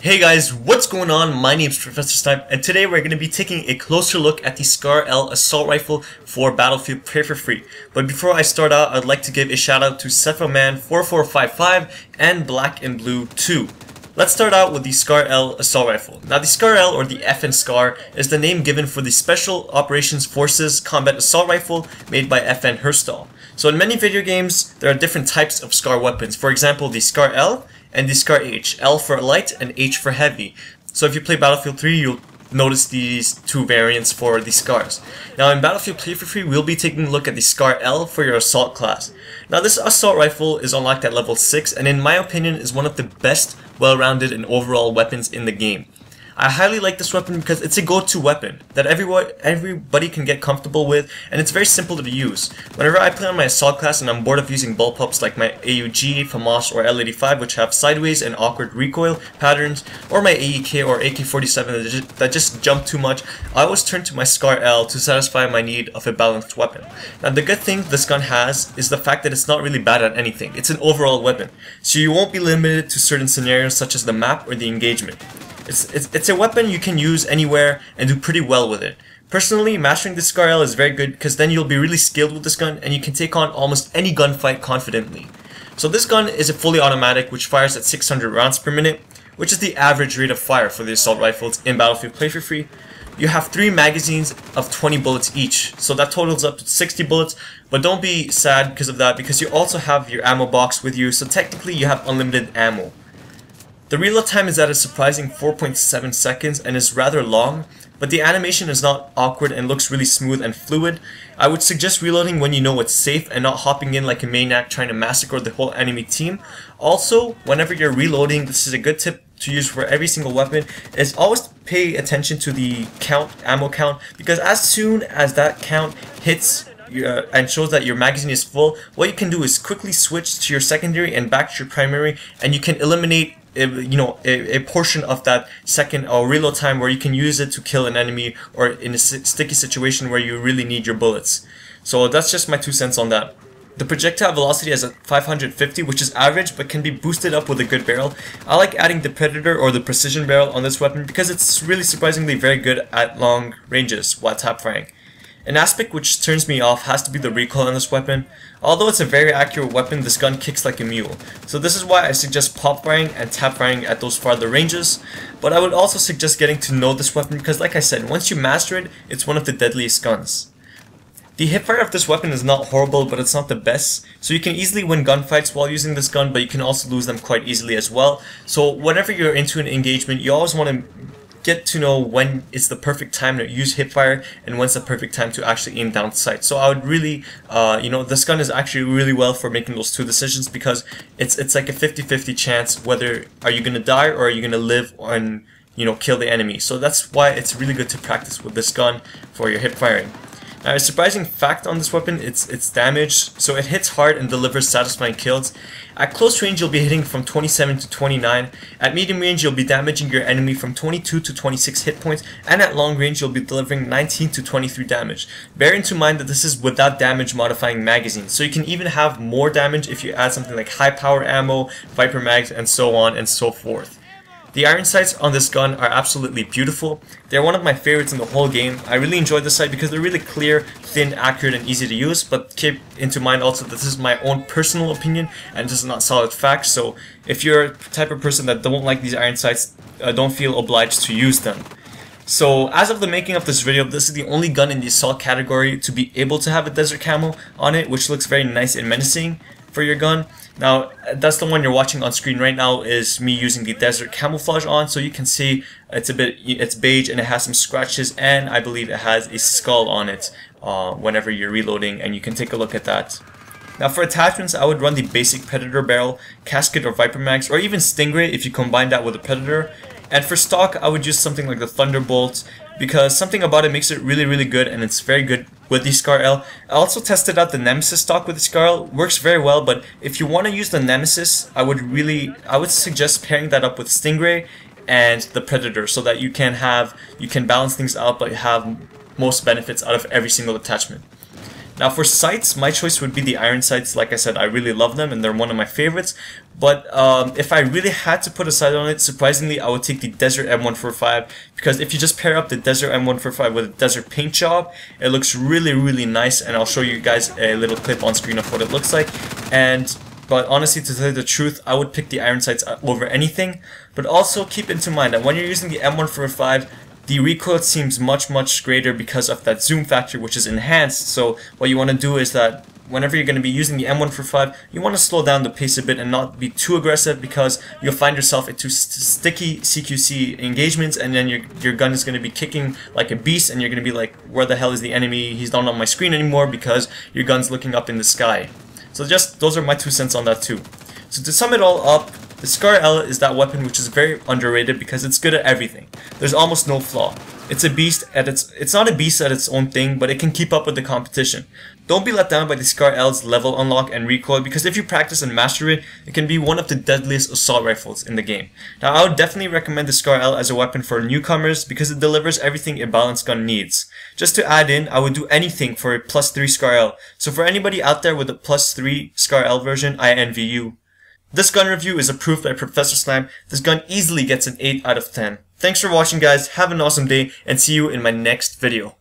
Hey guys, what's going on? My name is ProfessorSnipe, and today we're going to be taking a closer look at the SCAR-L assault rifle for Battlefield Play4free. But before I start out, I'd like to give a shout out to Sephoman4455 and Black and Blue 2. Let's start out with the SCAR-L assault rifle. Now the SCAR-L, or the FN SCAR, is the name given for the Special Operations Forces combat assault rifle made by FN Herstal. So in many video games, there are different types of SCAR weapons. For example, the SCAR-L and the SCAR-H, L for light and H for heavy. So if you play Battlefield 3, you'll notice these two variants for the SCARs. Now in Battlefield Play4free, we'll be taking a look at the SCAR-L for your assault class. Now this assault rifle is unlocked at level 6 and in my opinion is one of the best well-rounded and overall weapons in the game. I highly like this weapon because it's a go-to weapon that everybody can get comfortable with, and it's very simple to use. Whenever I play on my assault class and I'm bored of using bullpups like my AUG, FAMAS, or L85 which have sideways and awkward recoil patterns, or my AEK or AK-47 that just jump too much, I always turn to my SCAR-L to satisfy my need of a balanced weapon. Now the good thing this gun has is the fact that it's not really bad at anything. It's an overall weapon, so you won't be limited to certain scenarios such as the map or the engagement. It's a weapon you can use anywhere and do pretty well with it. Personally, mastering the SCAR-L is very good because then you'll be really skilled with this gun and you can take on almost any gunfight confidently. So this gun is a fully automatic which fires at 600 rounds per minute, which is the average rate of fire for the assault rifles in Battlefield Play4free. You have 3 magazines of 20 bullets each, so that totals up to 60 bullets, but don't be sad because of that because you also have your ammo box with you, so technically you have unlimited ammo. The reload time is at a surprising 4.7 seconds and is rather long, but the animation is not awkward and looks really smooth and fluid. I would suggest reloading when you know it's safe and not hopping in like a maniac trying to massacre the whole enemy team. Also, whenever you're reloading, this is a good tip to use for every single weapon, is always pay attention to the ammo count, because as soon as that count hits and shows that your magazine is full, what you can do is quickly switch to your secondary and back to your primary, and you can eliminate a portion of that second or reload time where you can use it to kill an enemy or in a sticky situation where you really need your bullets. So that's just my 2 cents on that. The projectile velocity is at 550, which is average but can be boosted up with a good barrel. I like adding the Predator or the precision barrel on this weapon because it's really surprisingly very good at long ranges while tap firing. An aspect which turns me off has to be the recoil on this weapon. Although it's a very accurate weapon, this gun kicks like a mule. So this is why I suggest pop firing and tap firing at those farther ranges. But I would also suggest getting to know this weapon because like I said, once you master it, it's one of the deadliest guns. The hitfire of this weapon is not horrible, but it's not the best. So you can easily win gunfights while using this gun, but you can also lose them quite easily as well. So whenever you're into an engagement, you always want to get to know when it's the perfect time to use hipfire and when's the perfect time to actually aim down sight. So I would really, this gun is actually really well for making those 2 decisions because it's like a 50-50 chance whether are you gonna die or are you gonna live and kill the enemy. So that's why it's really good to practice with this gun for your hip firing. Now, a surprising fact on this weapon, it's damage, so it hits hard and delivers satisfying kills. At close range, you'll be hitting from 27 to 29. At medium range, you'll be damaging your enemy from 22 to 26 hit points, and at long range, you'll be delivering 19 to 23 damage. Bear into mind that this is without damage modifying magazines, so you can even have more damage if you add something like high power ammo, Viper mags, and so on and so forth. The iron sights on this gun are absolutely beautiful. They're one of my favorites in the whole game. I really enjoy this sight because they're really clear, thin, accurate, and easy to use, but keep into mind also that this is my own personal opinion and this is not solid facts, so if you're a type of person that don't like these iron sights, don't feel obliged to use them. So as of the making of this video, this is the only gun in the assault category to be able to have a desert camo on it, which looks very nice and menacing for your gun. Now, that's the one you're watching on screen right now is me using the desert camouflage on, so you can see it's beige and it has some scratches, and I believe it has a skull on it whenever you're reloading, and you can take a look at that. Now for attachments, I would run the basic Predator barrel, casket or Viper mags, or even Stingray if you combine that with a Predator. And for stock, I would use something like the Thunderbolt because something about it makes it really good and it's very good with the SCAR-L. I also tested out the Nemesis stock with the SCAR-L. Works very well, but if you want to use the Nemesis, I would suggest pairing that up with Stingray and the Predator so that you can balance things out but have most benefits out of every single attachment. Now for sights, my choice would be the iron sights. Like I said, I really love them and they're one of my favorites. But if I really had to put a sight on it, surprisingly, I would take the Desert M145, because if you just pair up the Desert M145 with a Desert paint job, it looks really nice, and I'll show you guys a little clip on screen of what it looks like. But honestly, to tell you the truth, I would pick the iron sights over anything. But also keep into mind that when you're using the M145, the recoil seems much greater because of that zoom factor, which is enhanced. So what you want to do is that whenever you're going to be using the M145, you want to slow down the pace a bit and not be too aggressive, because you'll find yourself into sticky CQC engagements, and then your gun is going to be kicking like a beast, and you're going to be like, where the hell is the enemy? He's not on my screen anymore, because your gun's looking up in the sky. So just, those are my 2 cents on that too. So to sum it all up, the Scar L is that weapon which is very underrated because it's good at everything. There's almost no flaw. It's a beast at it's not a beast at its own thing, but it can keep up with the competition. Don't be let down by the Scar L's level unlock and recoil, because if you practice and master it, it can be one of the deadliest assault rifles in the game. Now I would definitely recommend the Scar L as a weapon for newcomers because it delivers everything a balanced gun needs. Just to add in, I would do anything for a +3 Scar L. So for anybody out there with a +3 Scar L version, I envy you. This gun review is approved by ProfessorSnipe. This gun easily gets an 8 out of 10. Thanks for watching, guys. Have an awesome day, and see you in my next video.